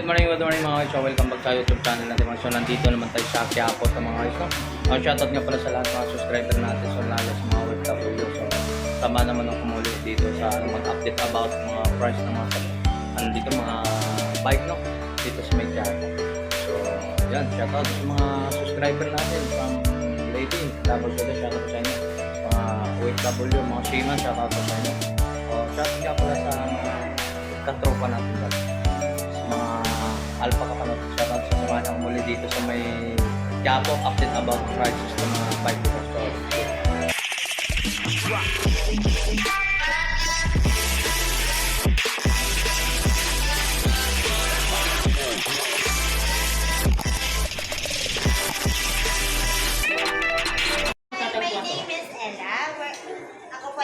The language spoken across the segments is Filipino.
good morning mga guys. So, welcome back sa YouTube channel natin mga. So, nandito naman tayo sa Quiapo mga guys. So, shoutout nga pala sa lahat mga subscriber natin. So, lalo sa mga OFW. So, tama naman ang kumulit dito sa mag-update about mga price ng mga dito mga bike no dito sa may Quiapo. So, yan, shoutout sa mga subscriber natin from Lady, Double Soda, shoutout sa inyo. Mga OFW, mga Seaman, shoutout sa inyo. So, shoutout nga pala sa katropa natin dyan. Sa mga alpha kapanot, shoutout sa mga nang muli dito sa may Quiapo, update about prices ng mga bike ko. So,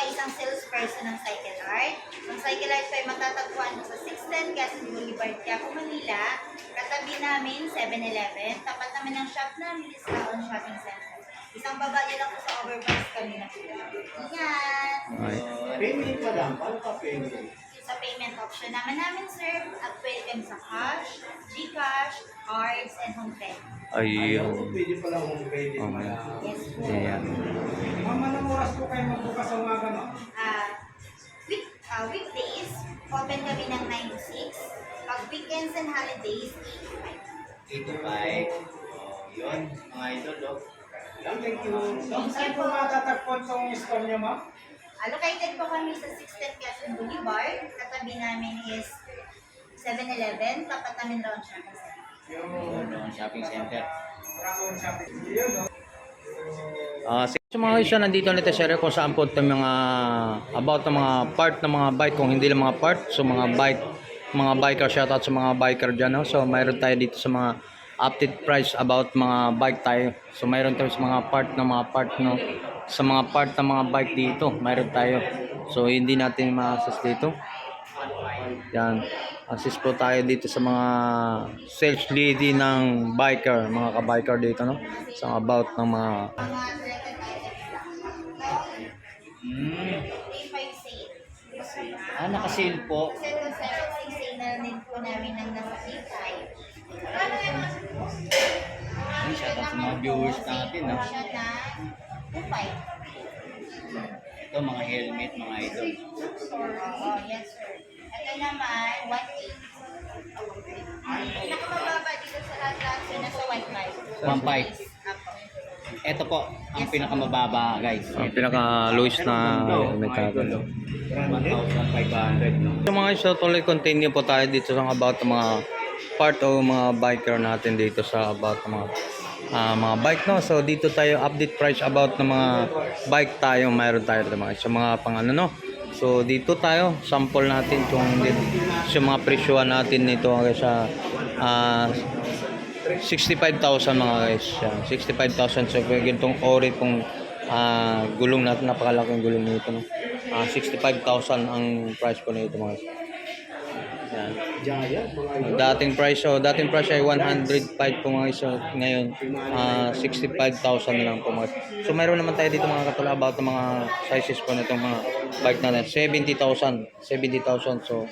isang salesperson ng Cycle Art. Ang Cycle Art ay matatagpuan sa 610 Quezon Boulevard, Quiapo, Manila. Katabi namin, 7-Eleven. Tapat namin ang shop namin is Laon Shopping Center. Isang babae lang po sa overpass kami na po. Ingat! Payment pa lang? Paano ka payment? Sa payment option namin sir, at pwede kami sa cash, Gcash, cards, and home credit. ayun. Pwede pa lang kung pwede pa lang. Yes po. Ayan. Ma'am, anong oras po kayo magbukas sa umaga, no? Weekdays, open kami ng 9 to 6. Pag weekends and holidays, 8 to 5. 8 to 5. Yun, mga idol, no? Thank you. Saan po matatagpuan sa store niyo, ma'am? Located po kami sa 610 Quezon Boulevard. Katabi namin is 7-Eleven. Tapat namin Laon Shopping Center. Yung shopping center. Round shopping. Yun, no? Sa mga guys, nandito nito share kung saan po itong mga about ng mga part ng mga bike, kung hindi lang mga part, so mga bike, mga biker, shoutout sa mga biker dyan, no? So mayroon tayo dito sa mga update price about mga bike tayo. So mayroon tayo sa mga part ng mga part, no? Sa mga part ng mga bike dito, mayroon tayo. So hindi natin ma-assess dito. Yan, assist po tayo dito sa mga sales lady ng biker, mga ka-biker dito, no? So about ng mga Mga selected items lang. Day 5 sale. naka-sale po. Kasi kung 7 sale na din po namin ng nasa day 5. Shoutout sa mga viewers natin, no? Siya na 2.5. Ito mga helmet, mga idol. Oo, yes sir. Ito naman, 1.8. Pinakamababa dito sa lahat sir, nasa 1.5. 1.5. Apo. Ito po ang pinakamababa, guys. Ang pinaka-lowest na helmet natin. 1,500, no? So mga guys, tuloy continue po tayo dito sa about ng mga part o mga biker natin dito sa about ng mga bike, no. So dito tayo update price about ng mga bike tayo, mayroon tayo dito mga sa mga pang ano, no. So dito tayo sample natin kung sa mga presyohan natin nito guys sa 65,000 mga guys. Yan, 65,000. So ganitong ori pong gulong natin, napakalaking gulong nito, no. 65,000 ang price po nito mga guys. Yan. Giant, mga idol. Dating price ay 105 po mga iso. Ngayon 65,000 na lang po mga. So mayroon naman tayo dito mga katulad about ng mga sizes po nitong mga bike natin. 70,000. So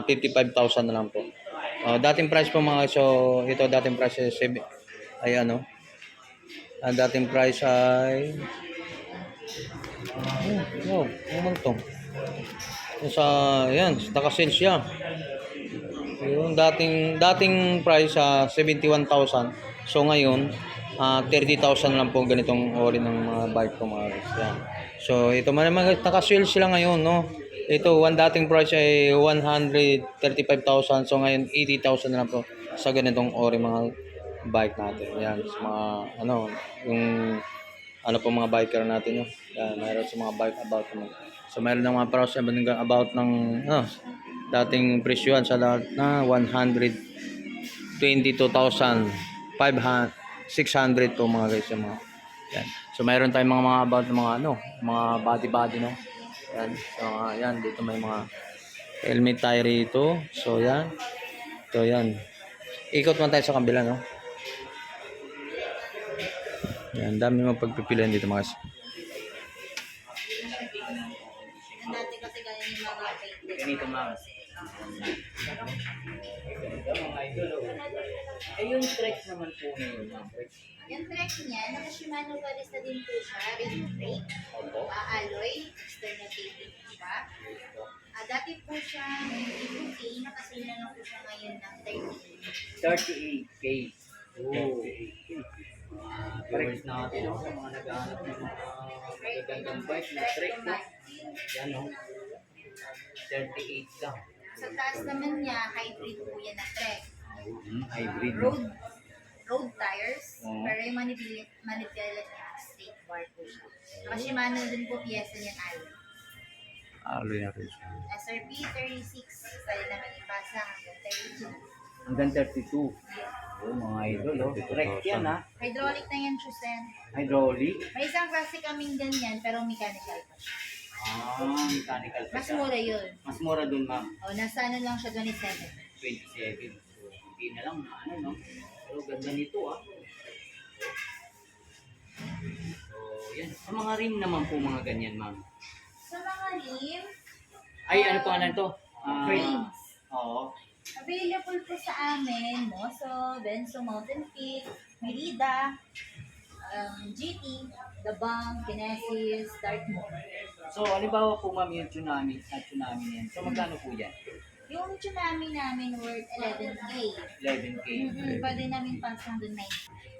55,000 na lang po. Dating price po mga, so ito dating price ay ano. Ang dating price ay ano to? Sa yan, naka-sale siya. Yung dating price 71,000. So ngayon 30,000 lang po ganitong ori ng mga bike ko mga guys. Yan. So ito man naka-sale sila ngayon, no. Ito dating price ay 135,000. So ngayon 80,000 na lang po sa ganitong ori mga bike natin. Yan, sa mga ano, yung ano po mga biker natin, no. Yan, mayroon sa mga bike about naman. So mayroon ng mga price about ng dating presyohan sa lahat na 122,600 po mga guys yung mga yan. So mayroon tayong mga about ng mga ano, mga body no. Yan. So yan dito may mga helmet tayo rito. So yan. So yan. Ikot man tayo sa kabila, no. Yan, dami mga pagpipilian dito mga guys. Dati kasi ganyan yung mga paint. Ganito ma'am. mga idol. Eh, yung trek naman po ngayon, mga trek. Yung trek niya, naka-Shimano barista din po siya, ring brake, alloy, external taping po siya. Dati po siya 22K, nakasila na po siya ngayon ng 38K. Oh. Viewers natin, no? Sa mga nag-aanap ng mga magagandang bike na trek, no? Yan, no? 38 lang. Sa taas naman niya, hybrid po yan na trek. Hybrid. Road tires, Oo. pero yung manipula niya, straight bar po siya. Naka-Shimano din po piyesa niyan alloy. Aloy na rin siya. SRP 36, sali naman ipasa hanggang 32. Hanggang 32. Oh, mga idol, oh. Trek yan, ha? Hydraulic na yan, Chusen. Hydraulic. May isang klase kaming ganyan, pero mechanical pa siya. Mechanical pa Mas siya. mura yun. Mas mura dun, ma'am. O, nasa ano lang siya, 27. 27. So, hindi na lang, ano, no? Pero ganda nito, ah. So, yan. Sa mga rim naman po, mga ganyan, ma'am. Sa mga rim, Ay, ano pangalan to? Rims. Oo. Available po sa amin, Moso, Benzo Mountain Peak, Merida, GT, The Bank, Kinesis, Dartmouth. So, halimbawa po, ma'am, yung tsunami na yan. So, magkano po yan? Yung tsunami namin worth 11K. 11K. Pwede namin pass hanggang 9.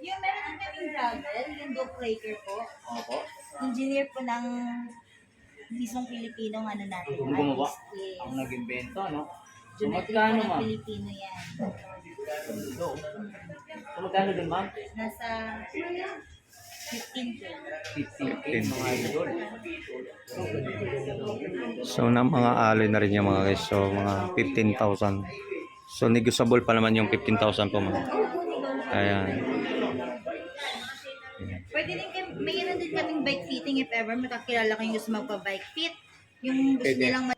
Yung meron din kaming gravel, yung dog breaker po. Opo. Engineer po ng mismong Pilipinong ano natin. Yung gumawa? artist, yes. Ang nag-invento, no? So, Geometry po magkano, ng ma'am? Pilipino yan. So, magkano dun, ma'am? Nasa 15K. 15K, mga idol. So na mga aloy na rin yung mga guys. So mga 15,000. So negotiable pa naman yung 15,000 po mga. Kaya Pwede din may ano din kaming bike fitting if ever makakilala kayong gusto magpa-bike fit. Yung gusto nilang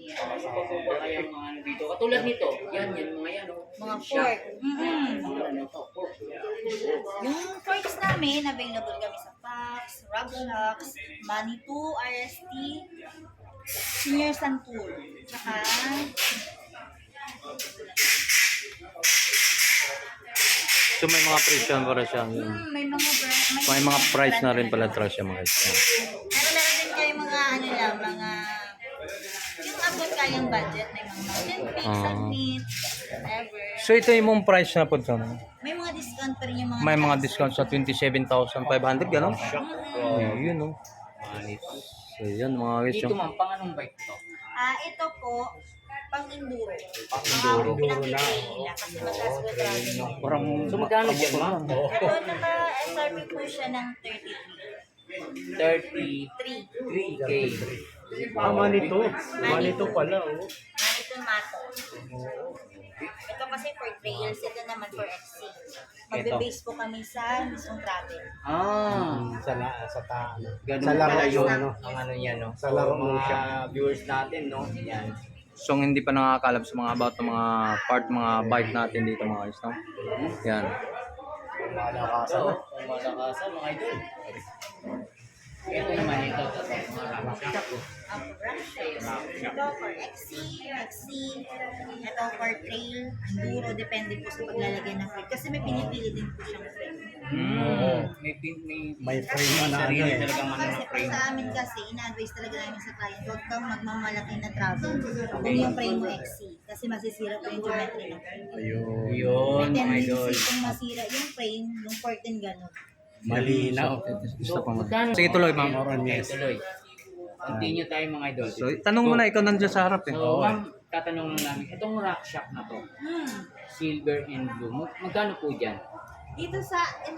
Baka yung mga ano dito. Katulad nito. Yan, mga yan, oh. mga fork. Ano to? Pork. Yung forks namin, available kami sa Pax, Rubshocks, Manitou, RST, Senior Santur. Tsaka, so may mga presyo para siya. may May mga price na brand rin pala para siya mga guys. Pero meron din kayo mga ano lang, mga yung abot kayang budget, may mga mountain peaks, summit, whatever. So ito yung mong price na po ito. May mga discount pa rin yung mga May mga discount sa 27,500 gano'n? Yun no. So yun mga guys. Dito, ma'am, pang anong bike to? Ito po, pang-enduro. Pang-enduro. Pinakipay nila kasi mataas po travel. Parang So, magkano dyan, ma'am? Ito, naka-SRP po siya ng 33K. Manito. Manito pala, oh. Manito Mato. Ito kasi for trails, ito naman for XC. Magbe-base po kami sa mismong travel. Ganun Sa laro pala yun, yun, ano? ang ano yan, no? Sa laro So, mo mga siya. viewers natin, no? Yan. So hindi pa nakakalap sa mga about ng mga part mga bike natin dito mga guys. No? Yan. Malakasan, no? Malakasan, mga idol. Ito yung manito. Mga ramaksak, oh. Ito for XC, ito for trail, enduro, depende po sa paglalagay ng frame. Kasi may pinipili din po siyang frame. May frame na ano sarili eh. talagang ano Kasi ng pag frame. sa amin kasi, ina-advise talaga namin sa client, huwag kang magmamalaki na travel kung yung frame mo XC. Kasi masisira po yung geometry ng frame. Yun, May mga idol. tendency kung masira yung frame, yung port din gano'n. Malinaw. Gusto pa Magkano? Sige tuloy ma'am. Okay, tuloy. Continue tayo, mga idol. So tanong mo na ikaw nandiyan sa harap eh. So, ma'am, tatanong lang namin, itong rock shock na to, Hmm. silver and blue, magkano po dyan? Ito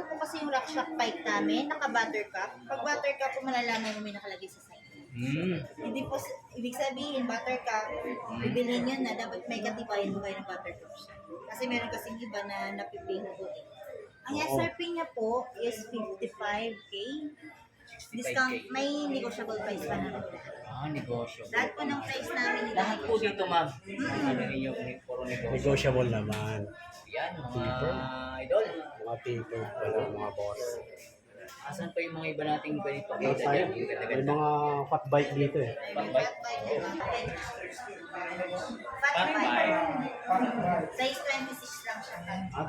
po kasi yung Rockshock bike namin, naka-buttercup. Pag buttercup po malalaman mo may nakalagay sa side. Hindi po, ibig sabihin, buttercup, bibilhin nyo na, dapat may katibayan mo kayo ng buttercup siya. Kasi meron kasing iba na napiping po eh. Ang SRP niya po is 55K. Discount, may negotiable price pa naman. Negosyo. Lahat po ng price namin nila. Lahat po dito, ma'am. Ano ninyo, puro negosyo. Negotiable naman. Yan, mga idol. Mga people pala, mga boss. Asan pa yung mga iba nating ganito? May mga fat bike dito eh. Fat bike. Size 26 lang siya.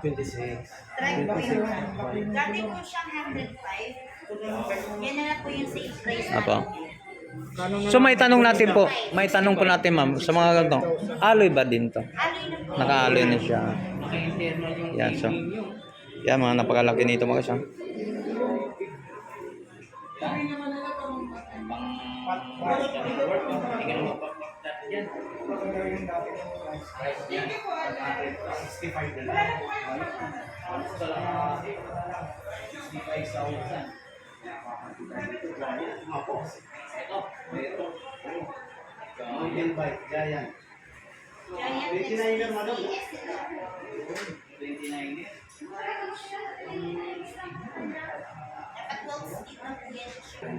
26. Track po yun. Dati po siyang 105. Yan na lang po yung sales price Apo. natin. So may tanong natin po. May tanong po natin ma'am sa mga ganito. Alloy ba din to? Alloy na po. Naka-alloy na siya. Naka-internal yung Yan, so. Yan, mga napakalaki nito mga isa. Mountain bike, Giant. Giant 29 lang, madam. XCS ito. 29 eh. Dapat 12 speed na po yan siya.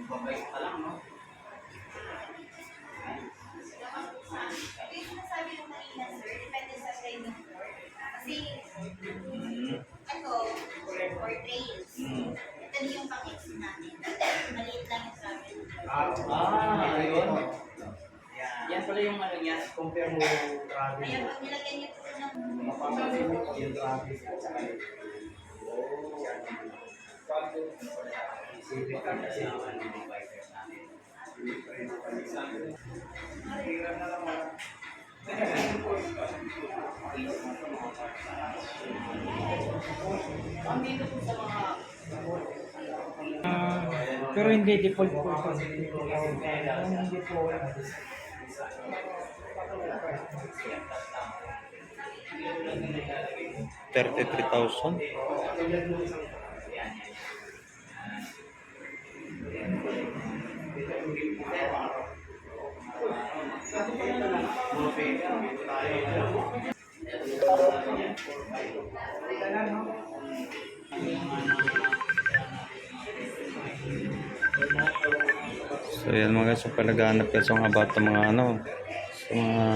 Babay pa lang, no? Ito yung sinasabi ko kanina, sir. Depende sa training court. Kasi, ito, for trails. Ito na yung pang-ex natin. Maliit lang yung travel. Ayun. Yan pala yung ano niya, compare mo travel. Kaya pag nilagyan niyo po ng Mapapansin mo po yung traffic. Pero hindi default po ito. Hindi po. 33,000. So yan mga guys, so pag naghahanap ka sa mga about mga ano, sa mga